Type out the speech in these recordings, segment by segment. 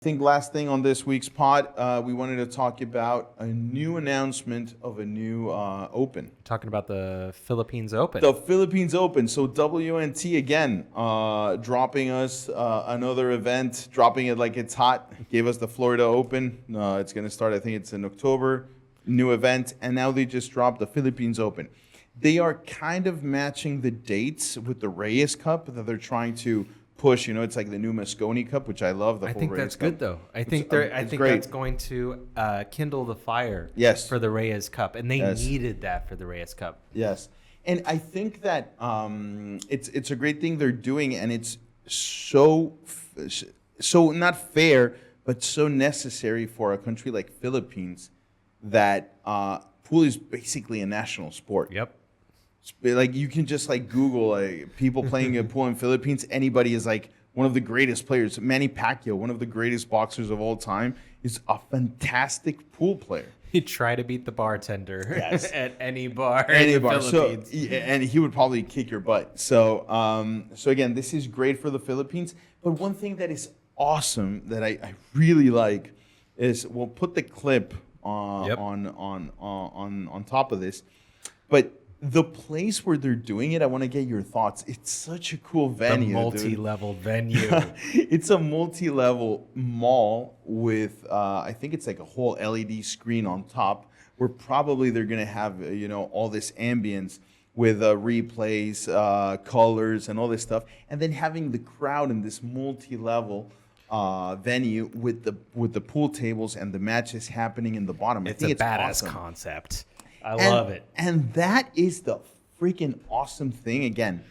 I think last thing on this week's pod, we wanted to talk about a new announcement of a new Open. Talking about the Philippines Open. The Philippines Open. So WNT again, dropping us another event, dropping it like it's hot. Gave us the Florida Open. It's going to start, I think it's in October. New event. And now they just dropped the Philippines Open. They are kind of matching the dates with the Reyes Cup that they're trying to push. You know, it's like the new Mosconi Cup, which I love. I think that's good, though. I think great. that's going to kindle the fire for the Reyes Cup, and they needed that for the Reyes Cup. Yes, and I think that it's a great thing they're doing, and it's so not fair, but so necessary for a country like Philippines that pool is basically a national sport. Yep. Like you can just like Google people playing a pool in Philippines. Anybody is like one of the greatest players. Manny Pacquiao, one of the greatest boxers of all time, is a fantastic pool player. He'd try to beat the bartender at any bar. Any in the bar. Philippines. So, and he would probably kick your butt. So, so again, this is great for the Philippines. But one thing that is awesome that I really like is we'll put the clip on top of this, but the place where they're doing it, I want to get your thoughts. It's such a cool venue. The multi-level venue. It's a multi-level mall with, I think it's like a whole LED screen on top, where probably they're going to have, all this ambience with replays, colors, and all this stuff. And then having the crowd in this multi-level venue with the pool tables and the matches happening in the bottom. It's a badass awesome concept. I love it. And that is the freaking awesome thing. Again,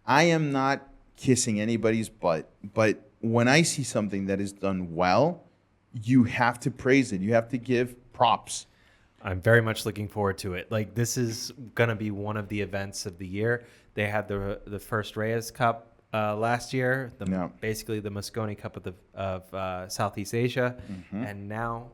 I am not kissing anybody's butt, but when I see something that is done well, you have to praise it. You have to give props. I'm very much looking forward to it. Like, this is going to be one of the events of the year. They had the first Reyes Cup last year, basically the Mosconi Cup of Southeast Asia, and now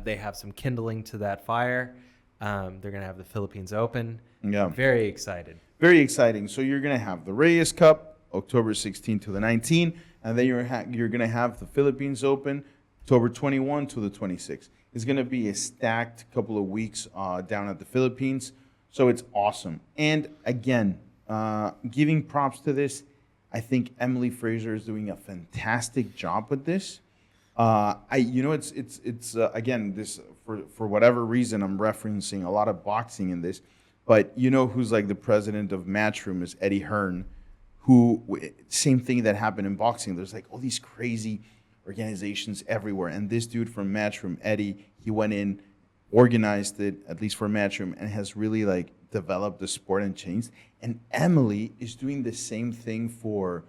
they have some kindling to that fire. They're going to have the Philippines Open. Yeah. Very excited. Very exciting. So you're going to have the Reyes Cup, October 16 to the 19, and then you're going to have the Philippines Open, October 21 to the 26. It's going to be a stacked couple of weeks down at the Philippines. So it's awesome. And again, giving props to this, I think Emily Fraser is doing a fantastic job with this. It's again, this for whatever reason I'm referencing a lot of boxing in this, but who's like the president of Matchroom is Eddie Hearn, who same thing that happened in boxing. There's like all these crazy organizations everywhere, and this dude from Matchroom, Eddie, he went in, organized it at least for Matchroom, and has really like developed the sport and changed. And Emily is doing the same thing for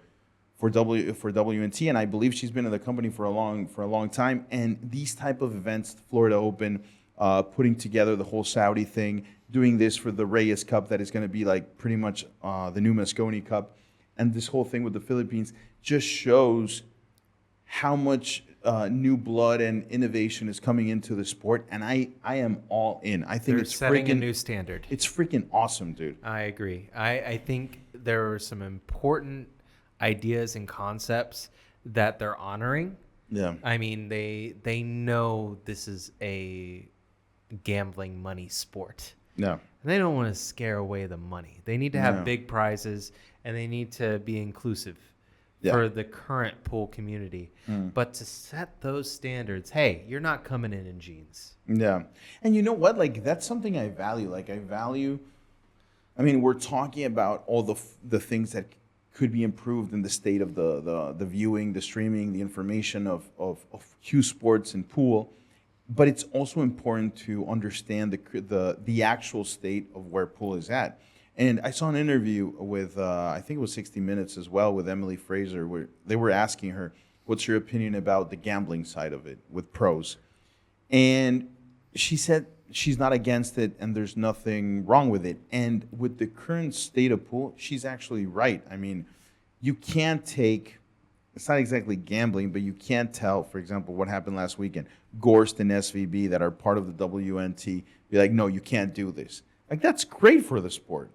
WNT, and I believe she's been in the company for a long time. And these type of events, Florida Open, putting together the whole Saudi thing, doing this for the Reyes Cup that is going to be like pretty much the new Mosconi Cup, and this whole thing with the Philippines just shows how much new blood and innovation is coming into the sport, and I am all in. I think They're setting a new standard. It's freaking awesome, dude. I agree. I think there are some important ideas and concepts that they're honoring. Yeah. I mean, they know this is a gambling money sport. Yeah. And they don't want to scare away the money. They need to have big prizes, and they need to be inclusive for the current pool community. But to set those standards, hey, you're not coming in jeans. Yeah. And you know what? Like, that's something I value. I mean, we're talking about all the things that could be improved in the state of the viewing, the streaming, the information of Q Sports and pool. But it's also important to understand the actual state of where pool is at. And I saw an interview with, I think it was 60 Minutes as well, with Emily Fraser, where they were asking her, what's your opinion about the gambling side of it with pros? And she said she's not against it and there's nothing wrong with it. And with the current state of pool, she's actually right. I mean, you can't take, it's not exactly gambling, but you can't tell, for example, what happened last weekend. Gorst and SVB that are part of the WNT be like, no, you can't do this. Like, that's great for the sport.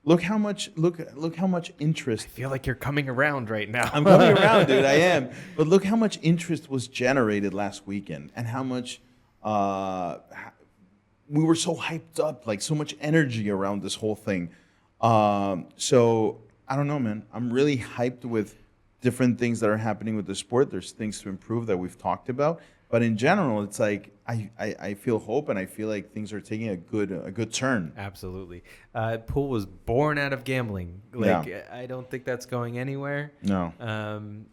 Look how much interest. I feel like you're coming around right now. I'm coming around, dude. I am. But look how much interest was generated last weekend, and how much we were so hyped up, like so much energy around this whole thing. So I don't know, man. I'm really hyped with different things that are happening with the sport. There's things to improve that we've talked about, but in general, it's like I feel hope, and I feel like things are taking a good turn. Absolutely. Pool was born out of gambling. Like, I don't think that's going anywhere. No.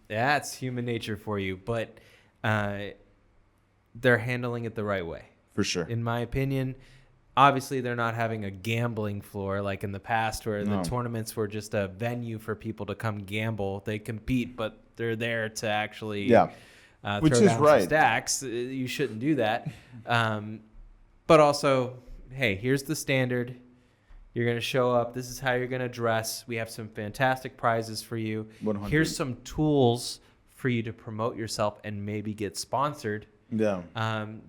That's human nature for you, but they're handling it the right way. For sure. In my opinion, obviously they're not having a gambling floor like in the past where the tournaments were just a venue for people to come gamble. They compete, but they're there to actually which throw is down right. some stacks. You shouldn't do that. But also, hey, here's the standard. You're going to show up. This is how you're going to dress. We have some fantastic prizes for you. 100. Here's some tools for you to promote yourself and maybe get sponsored. Yeah.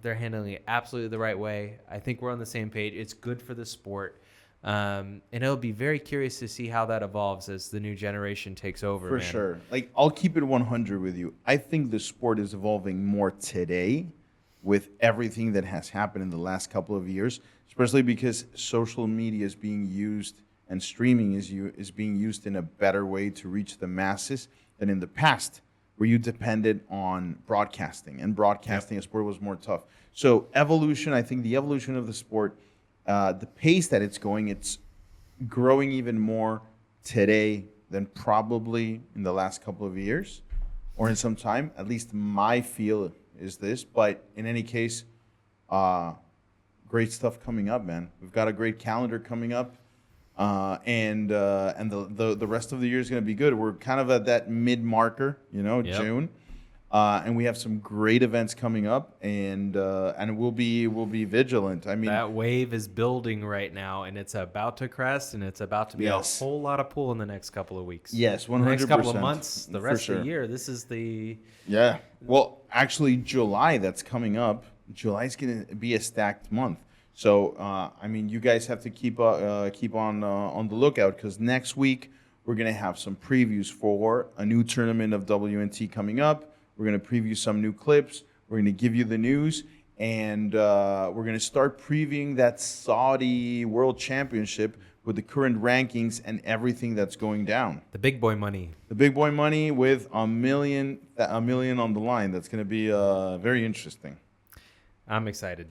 They're handling it absolutely the right way. I think we're on the same page. It's good for the sport. And it'll be very curious to see how that evolves as the new generation takes over. For sure. Like, I'll keep it 100 with you. I think the sport is evolving more today with everything that has happened in the last couple of years, especially because social media is being used and streaming is being used in a better way to reach the masses than in the past, where you depended on broadcasting, and broadcasting a sport was more tough. So evolution, I think the evolution of the sport, the pace that it's growing even more today than probably in the last couple of years or in some time. At least my feel is this. But in any case, great stuff coming up, man. We've got a great calendar coming up. And the rest of the year is going to be good. We're kind of at that mid marker, June, and we have some great events coming up, and we'll be vigilant. I mean, that wave is building right now, and it's about to crest, and it's about to be a whole lot of pool in the next couple of weeks. Yes, 100%. The next couple of months, the rest of the year. This is the Well, actually, July that's coming up. July is going to be a stacked month. So, I mean, you guys have to keep on the lookout, because next week we're going to have some previews for a new tournament of WNT coming up. We're going to preview some new clips. We're going to give you the news, and we're going to start previewing that Saudi World Championship with the current rankings and everything that's going down. The big boy money. The big boy money with $1 million on the line. That's going to be very interesting. I'm excited.